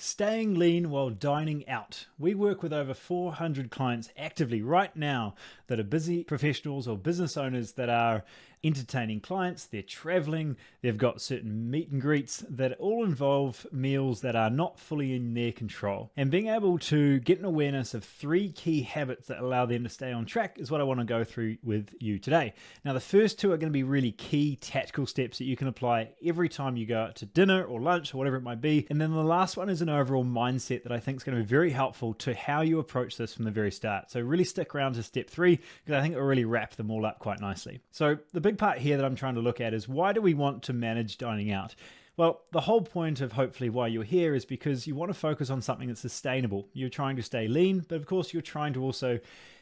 Staying lean while dining out. We work with over 400 clients actively right now that are busy professionals or business owners that are entertaining clients, they're traveling, they've got certain meet and greets that all involve meals that are not fully in their control. And being able to get an awareness of 3 key habits that allow them to stay on track is what I want to go through with you today. Now, the first 2 are going to be really key tactical steps that you can apply every time you go out to dinner or lunch or whatever it might be. And then the last one is an overall mindset that I think is going to be very helpful to how you approach this from the very start. So really stick around to step 3 because I think it'll really wrap them all up quite nicely. So the big part here that I'm trying to look at is, why do we want to manage dining out? Well, the whole point of hopefully why you're here is because you want to focus on something that's sustainable. You're trying to stay lean, but of course you're trying to also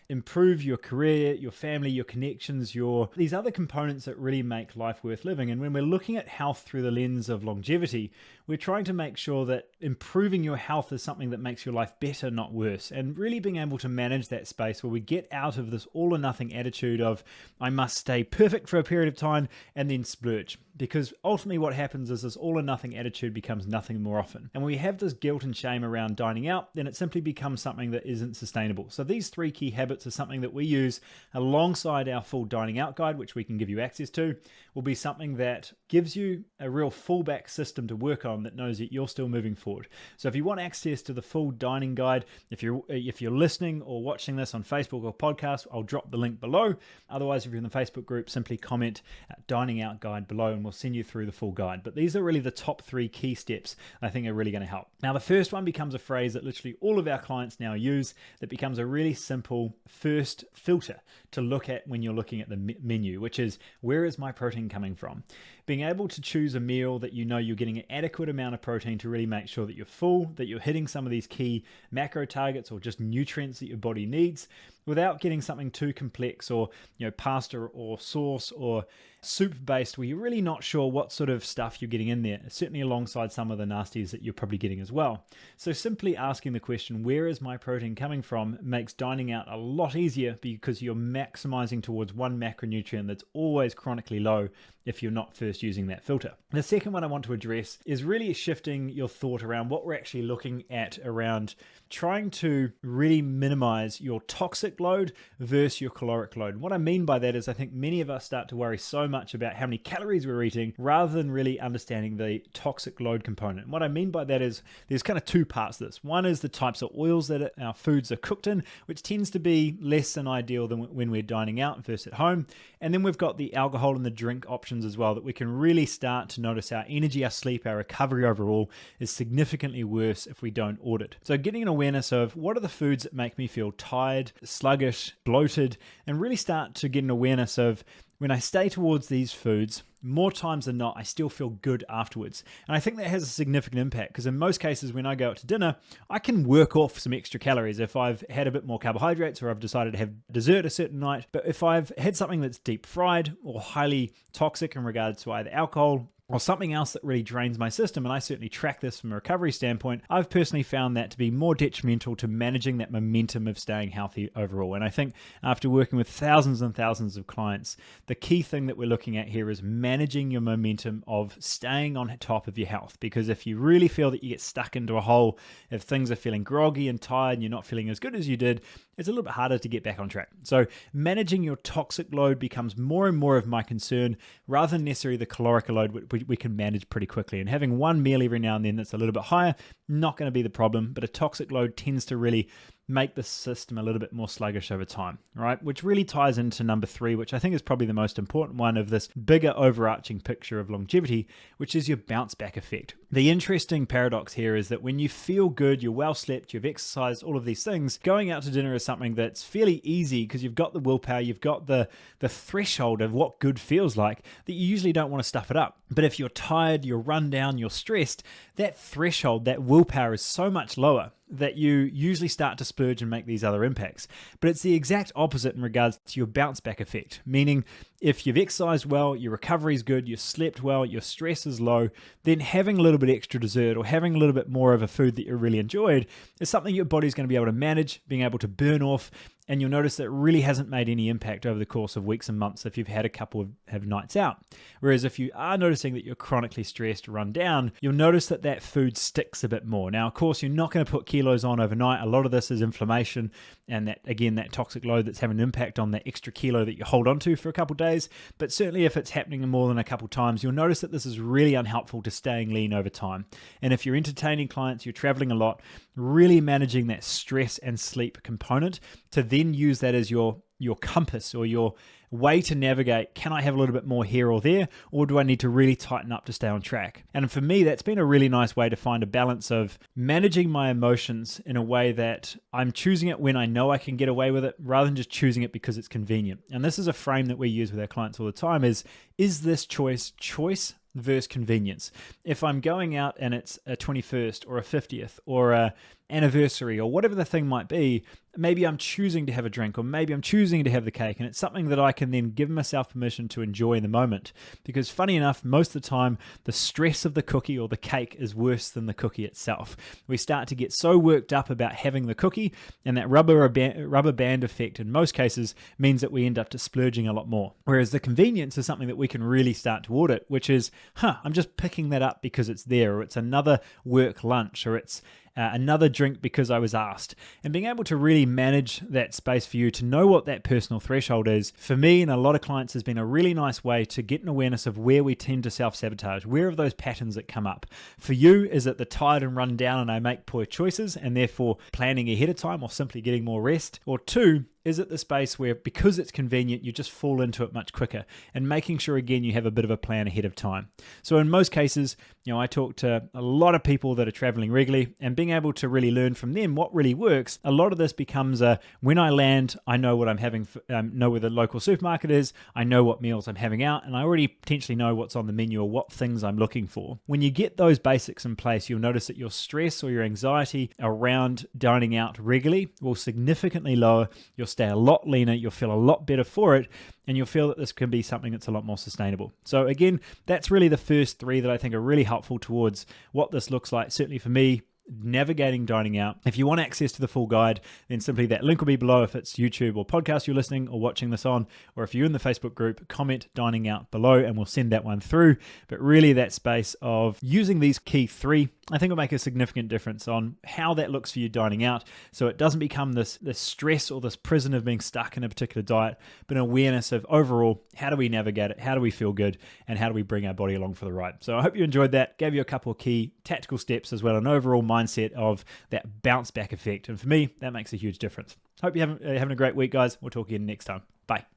improve your career, your family, your connections, these other components that really make life worth living. And when we're looking at health through the lens of longevity, we're trying to make sure that improving your health is something that makes your life better, not worse. And really being able to manage that space where we get out of this all or nothing attitude of, I must stay perfect for a period of time and then splurge. Because ultimately what happens is this all or nothing attitude becomes nothing more often. And when we have this guilt and shame around dining out, then it simply becomes something that isn't sustainable. So these 3 key habits are something that we use alongside our full dining out guide, which we can give you access to, will be something that gives you a real fallback system to work on that knows that you're still moving forward. So if you want access to the full dining guide, if you're listening or watching this on Facebook or podcast, I'll drop the link below. Otherwise, if you're in the Facebook group, simply comment dining out guide below and we'll send you through the full guide. But these are really the top 3 key steps I think are really going to help. Now, the first one becomes a phrase that literally all of our clients now use that becomes a really simple first filter to look at when you're looking at the menu, which is, where is my protein coming from? Being able to choose a meal that you know you're getting an adequate amount of protein to really make sure that you're full, that you're hitting some of these key macro targets or just nutrients that your body needs, without getting something too complex or pasta or sauce or soup based where you're really not sure what sort of stuff you're getting in there, certainly alongside some of the nasties that you're probably getting as well. So simply asking the question, where is my protein coming from, makes dining out a lot easier because you're maximizing towards one macronutrient that's always chronically low if you're not first using that filter. The second one I want to address is really shifting your thought around what we're actually looking at around trying to really minimize your toxic load versus your caloric load. And what I mean by that is I think many of us start to worry so much about how many calories we're eating rather than really understanding the toxic load component. And what I mean by that is there's kind of 2 parts to this. One is the types of oils that our foods are cooked in, which tends to be less than ideal than when we're dining out versus at home. And then we've got the alcohol and the drink options as well that we can really start to notice our energy, our sleep, our recovery overall is significantly worse if we don't audit. So getting an awareness of what are the foods that make me feel tired, sluggish, bloated, and really start to get an awareness of, when I stay towards these foods, more times than not, I still feel good afterwards. And I think that has a significant impact because in most cases, when I go out to dinner, I can work off some extra calories if I've had a bit more carbohydrates or I've decided to have dessert a certain night. But if I've had something that's deep fried or highly toxic in regards to either alcohol or something else that really drains my system, and I certainly track this from a recovery standpoint, I've personally found that to be more detrimental to managing that momentum of staying healthy overall. And I think after working with thousands and thousands of clients, the key thing that we're looking at here is managing your momentum of staying on top of your health. Because if you really feel that you get stuck into a hole, if things are feeling groggy and tired and you're not feeling as good as you did, it's a little bit harder to get back on track. So managing your toxic load becomes more and more of my concern rather than necessarily the caloric load, which we can manage pretty quickly. And having one meal every now and then that's a little bit higher, not going to be the problem, but a toxic load tends to really make the system a little bit more sluggish over time, right? Which really ties into number 3, which I think is probably the most important one of this bigger overarching picture of longevity, which is your bounce back effect. The interesting paradox here is that when you feel good, you're well slept, you've exercised, all of these things, going out to dinner is something that's fairly easy because you've got the willpower, you've got the threshold of what good feels like that you usually don't want to stuff it up. But if you're tired, you're run down, you're stressed, that threshold, that willpower is so much lower. that you usually start to splurge and make these other impacts. But it's the exact opposite in regards to your bounce back effect, meaning if you've exercised well, your recovery is good, you've slept well, your stress is low, then having a little bit extra dessert or having a little bit more of a food that you really enjoyed is something your body's going to be able to manage, being able to burn off, and you'll notice that it really hasn't made any impact over the course of weeks and months if you've had a couple of nights out. Whereas if you are noticing that you're chronically stressed or run down, you'll notice that that food sticks a bit more. Now, of course, you're not going to put kilos on overnight. A lot of this is inflammation and that, again, that toxic load that's having an impact on that extra kilo that you hold on to for a couple of days. But certainly if it's happening more than a couple of times, you'll notice that this is really unhelpful to staying lean over time. And if you're entertaining clients, you're traveling a lot, really managing that stress and sleep component to then use that as your compass or your way to navigate. Can I have a little bit more here or there, or do I need to really tighten up to stay on track? And for me, that's been a really nice way to find a balance of managing my emotions in a way that I'm choosing it when I know I can get away with it, rather than just choosing it because it's convenient. And this is a frame that we use with our clients all the time: is this choice versus convenience? If I'm going out and it's a 21st or a 50th or a anniversary or whatever the thing might be, maybe I'm choosing to have a drink, or maybe I'm choosing to have the cake, and it's something that I can then give myself permission to enjoy in the moment. Because funny enough, most of the time, the stress of the cookie or the cake is worse than the cookie itself. We start to get so worked up about having the cookie, and that rubber band effect in most cases means that we end up splurging a lot more. Whereas the convenience is something that we can really start to audit, which is, I'm just picking that up because it's there, or it's another work lunch, or it's another drink because I was asked. And being able to really manage that space for you to know what that personal threshold is, for me and a lot of clients, has been a really nice way to get an awareness of where we tend to self-sabotage. Where are those patterns that come up? For you, is it the tired and run down and I make poor choices and therefore planning ahead of time or simply getting more rest? Or two, is it the space where, because it's convenient, you just fall into it much quicker, and making sure, again, you have a bit of a plan ahead of time? So in most cases, I talk to a lot of people that are traveling regularly, and being able to really learn from them what really works. A lot of this becomes when I land, I know what I'm having, know where the local supermarket is, I know what meals I'm having out, and I already potentially know what's on the menu or what things I'm looking for. When you get those basics in place, you'll notice that your stress or your anxiety around dining out regularly will significantly lower. You'll stay a lot leaner, you'll feel a lot better for it, and you'll feel that this can be something that's a lot more sustainable. So again, that's really the first three that I think are really helpful towards what this looks like, certainly for me, navigating dining out. If you want access to the full guide, then simply that link will be below if it's YouTube or podcast you're listening or watching this on, or if you're in the Facebook group, comment dining out below and we'll send that one through. But really that space of using these key three, I think will make a significant difference on how that looks for you dining out, so it doesn't become this stress or this prison of being stuck in a particular diet, but an awareness of overall, how do we navigate it, how do we feel good, and how do we bring our body along for the ride. So I hope you enjoyed that, gave you a couple of key tactical steps as well, an overall mindset of that bounce back effect. And for me, that makes a huge difference. Hope you're having a great week, guys. We'll talk again next time. Bye.